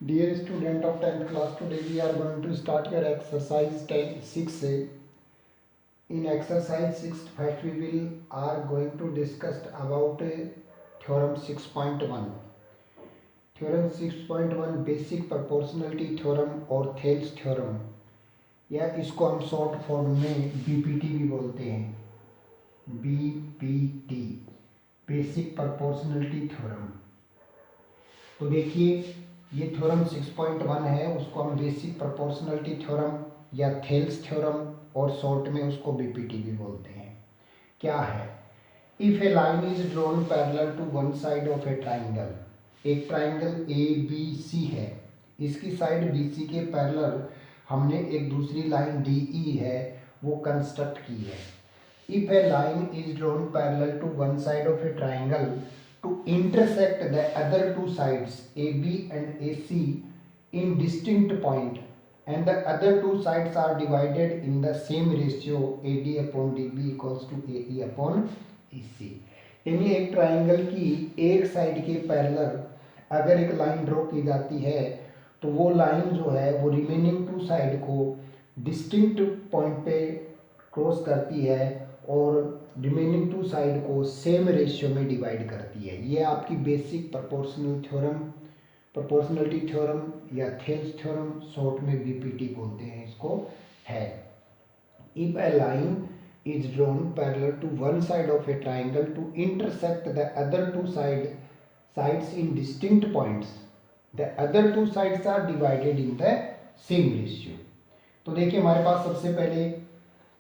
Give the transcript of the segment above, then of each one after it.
Dear student of 10th class, today we are going to start your exercise 6. In exercise 6, first we will are going to discuss about theorem 6.1. Theorem 6.1 basic proportionality theorem और Thales theorem, या इसको हम short form में BPT भी बोलते हैं। BPT basic proportionality theorem. तो देखिए ये थ्योरम 6.1 है, उसको हम बेसिक प्रोपोर्शनलिटी थ्योरम या थेल्स थ्योरम और शॉर्ट में उसको बीपीटी भी बोलते हैं। क्या है? If a line is drawn parallel to one side of a triangle, एक ट्राइंगल ए बी सी है, इसकी साइड बी सी के पैरेलल हमने एक दूसरी लाइन डी ई है वो कंस्ट्रक्ट की है। If a line is drawn parallel to one side of a triangle to intersect the other two sides AB and AC in distinct point, and the other two sides are divided in the same ratio AD upon DB equals to AE upon EC। यानी एक triangle की एक side के parallel अगर एक line draw की जाती है तो वो लाइन जो है वो रिमेनिंग टू साइड को डिस्टिंक्ट पॉइंट पे क्रॉस करती है और रिमेनिंग टू साइड को सेम रेशियो में डिवाइड करती है। ये आपकी basic proportional theorem, proportionality theorem या थेल्स थ्योरम, शॉर्ट में बीपीटी बोलते हैं इसको, है। If a line is drawn parallel to one side of a triangle to intersect the other two sides in distinct points, the other two sides are divided in the same ratio. तो देखिए हमारे पास सबसे पहले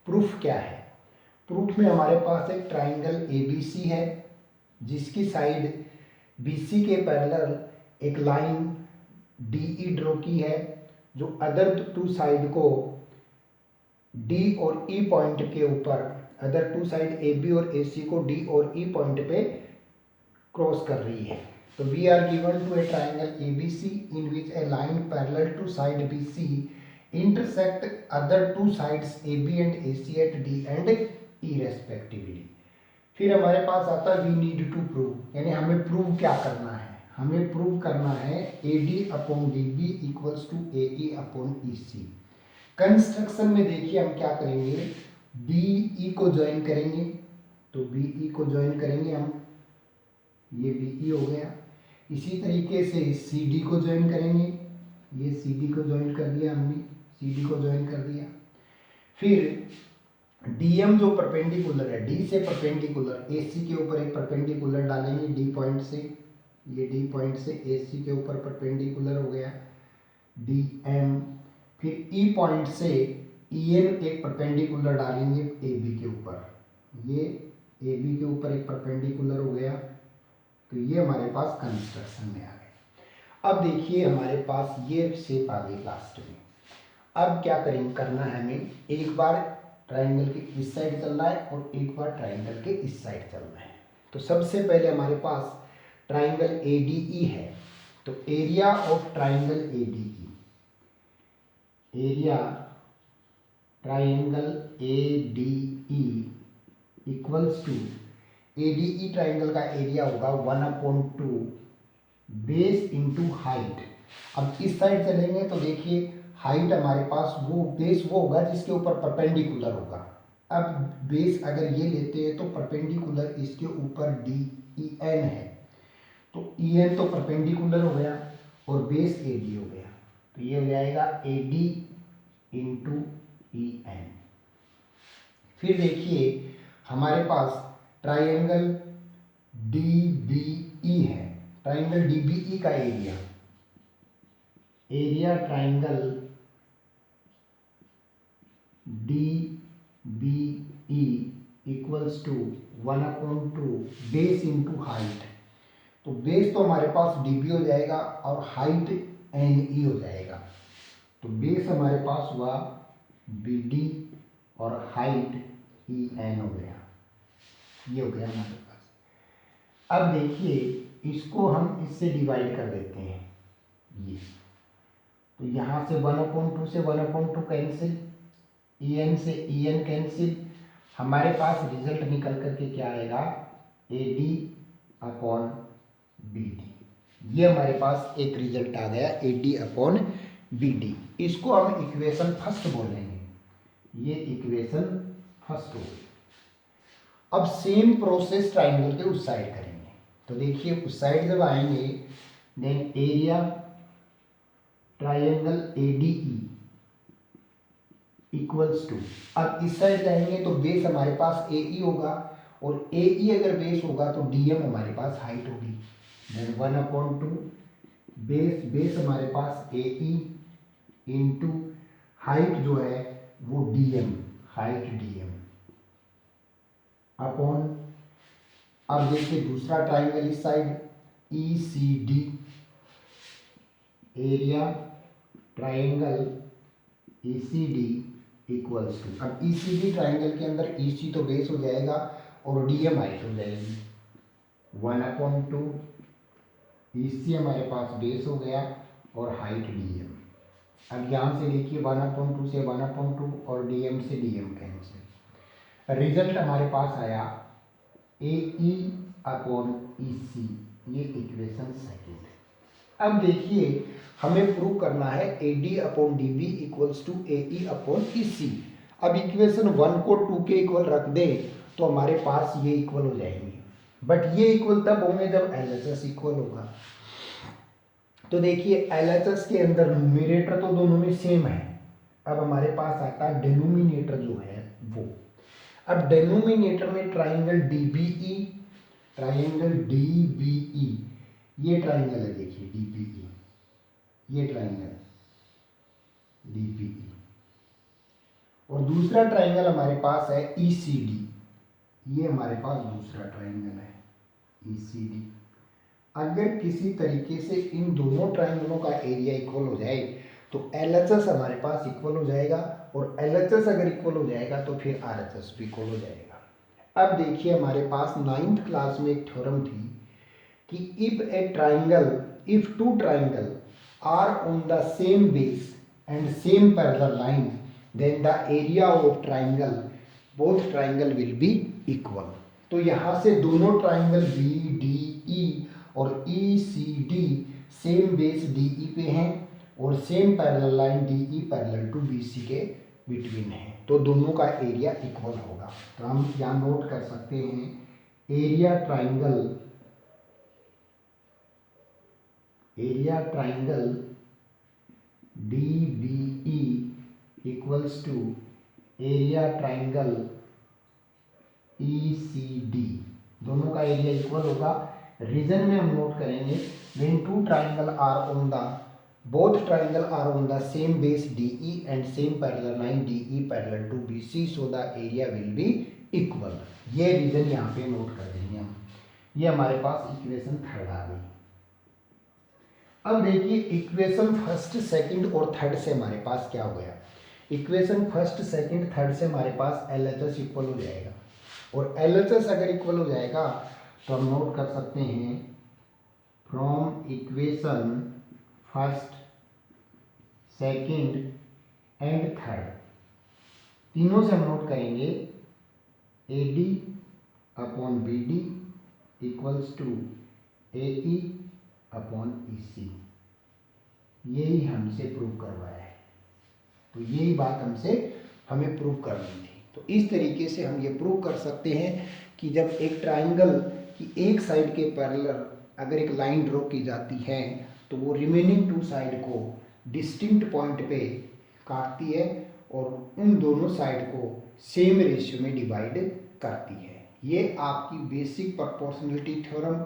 proof क्या है। Proof में हमारे पास एक ट्राइंगल ABC है जिसकी साइड BC के पैरेलल एक लाइन DE ड्रॉ की है जो अदर टू साइड को D और E पॉइंट के ऊपर, अदर टू साइड AB और AC को D और E पॉइंट पे क्रॉस कर रही है। तो we are given to a triangle ABC in which a line parallel to side BC intersect other two sides AB and AC at D and E respectively। फिर हमारे पास आता है वी नीड टू प्रूव, यानी हमें prove क्या करना है। हमें प्रूव करना है AD upon DB equals to AE upon EC। Construction में देखिए हम क्या करेंगे, BE को ज्वाइन करेंगे, तो BE को ज्वाइन करेंगे हम, ये BE हो गया। इसी तरीके से CD को ज्वाइन करेंगे, ये CD को ज्वाइन कर दिया हमने, CD को ज्वाइन कर दिया। फिर DM जो परपेंडिकुलर है, D से परपेंडिकुलर AC के ऊपर एक परपेंडिकुलर डालेंगे D पॉइंट से, ये D पॉइंट से AC के ऊपर परपेंडिकुलर हो गया DM। फिर E पॉइंट से EN एक परपेंडिकुलर डालेंगे AB के ऊपर, ये AB के ऊपर एक परपेंडिकुलर हो गया। तो ये हमारे पास कंस्ट्रक्शन में आ गया। अब देखिए हमारे पास ये शेप आ गई लास्ट में। अब क्या करेंगे, करना है हमें, एक बार ट्राइंगल के इस साइड चलना है और एक बार ट्राइंगल के इस साइड चलना है। तो सबसे पहले हमारे पास ट्राइंगल ADE है, तो area of triangle ADE, area triangle ADE equals to, ADE triangle का एरिया होगा 1/2 बेस इंटू हाइट। अब इस साइड चलेंगे तो देखिए हाइट हमारे पास वो बेस वो होगा जिसके ऊपर परपेंडिकुलर होगा। अब बेस अगर ये लेते हैं तो परपेंडिकुलर इसके ऊपर DEN है, तो EN तो परपेंडिकुलर हो गया और बेस AD हो गया, तो ये हो जाएगा AD इंटू EN। फिर देखिए हमारे पास ट्राइंगल DBE है, ट्राइंगल DBE का area, area triangle DBE equals to 1/2 base into height. तो बेस तो हमारे पास DB हो जाएगा और हाइट NE हो जाएगा। तो बेस हमारे पास हुआ BD और हाइट EN हो गया, ये हो गया हमारे पास। अब देखिए इसको हम इससे डिवाइड कर देते हैं, ये तो यहाँ से 1/2 से 1/2 कैंसिल, EN से EN कैंसिल, हमारे पास रिजल्ट निकल करके क्या आएगा, AD अपॉन BD, ये हमारे पास एक रिजल्ट आ गया AD अपॉन BD। इसको हम इक्वेशन फर्स्ट बोलेंगे, ये इक्वेशन फर्स्ट हो गई। अब सेम प्रोसेस ट्राइंगल के उस साइड करेंगे। तो देखिए उस साइड जब आएंगे, then area triangle ADE equals to, अब इस साइड जाएंगे तो बेस हमारे पास AE होगा, और AE अगर बेस होगा तो DM हमारे पास हाइट होगी। देन 1/2 बेस हमारे पास AE इंटू हाइट जो है वो DM, हाइट DM अपॉन, अब देखिए दूसरा ट्राइंगल इस side ECD, area triangle ECD equals to, अब ECD ट्राइंगल के अंदर EC तो बेस हो जाएगा और DM हाइट हो जाएगी। 1/2 EC हमारे पास बेस हो गया और हाइट DM। अब यहाँ से देखिए 1/2 से 1/2 और DM से DM कैंसिल। रिजल्ट हमारे पास आया AE अपॉन EC, ये इक्वेशन सेकेंड। अब देखिए हमें प्रूव करना है AD upon DB equals to AE upon EC। अब इक्वेशन 1 को 2 के इक्वल रख दें तो हमारे पास ये इक्वल हो जाएंगे, बट ये इक्वल तब होंगे जब LHS इक्वल होगा। तो देखिए LHS के अंदर न्यूमरेटर तो दोनों में सेम है, अब हमारे पास आता है डिनोमिनेटर जो है वो। अब डिनोमिनेटर में ट्राइंगल DBE, ट्राइंगल DBE, ये ट्राइंगल है देखिए DBE, ये ट्राइंगल DBE, और दूसरा ट्राइंगल हमारे पास है ECD, ये हमारे पास दूसरा ट्राइंगल है ECD। अगर किसी तरीके से इन दोनों ट्राइंगलों का एरिया इक्वल हो जाए तो LHS हमारे पास इक्वल हो जाएगा, और LHS अगर इक्वल हो जाएगा तो फिर RHS भी इक्वल हो जाएगा। अब देखिए हमारे पास 9th क्लास में एक थ्योरम थी कि if two triangle are on the same base and same parallel line, then the area of both triangle will be equal। तो यहाँ से दोनों ट्राइंगल BDE और ECD सेम बेस DE पे हैं और same parallel line DE parallel to BC के between है, तो दोनों का एरिया इक्वल होगा। तो हम यहाँ नोट कर सकते हैं area triangle DBE equals to area triangle ECD, दोनों का एरिया इक्वल होगा। रीजन में हम नोट करेंगे when both triangle are on the same base DE and same parallel line DE parallel to BC, so the area will be equal। ये reason यहाँ पे note कर देंगे हम। ये हमारे पास इक्वेशन थर्ड आ गई। अब देखिए इक्वेशन फर्स्ट सेकंड और थर्ड से हमारे पास क्या हो गया, इक्वेशन फर्स्ट सेकंड थर्ड से हमारे पास LHS इक्वल हो जाएगा, और LHS अगर इक्वल हो जाएगा तो हम नोट कर सकते हैं from equation first second and third, तीनों से हम नोट करेंगे AD upon BD equals to AE upon EC। यही हमसे प्रूव करवाया है, तो यही बात हमें प्रूव करनी थी। तो इस तरीके से हम ये प्रूव कर सकते हैं कि जब एक ट्राइंगल की एक साइड के पैरेलल अगर एक लाइन ड्रॉ की जाती है तो वो रिमेनिंग टू साइड को डिस्टिंक्ट पॉइंट पे काटती है और उन दोनों साइड को सेम रेशियो में डिवाइड करती है। ये आपकी बेसिक प्रोपोर्शनलिटी थ्योरम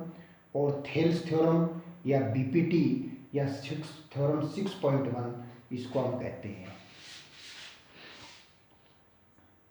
और थेल्स थ्योरम या BPT या थ्योरम 6.1 इसको हम कहते हैं।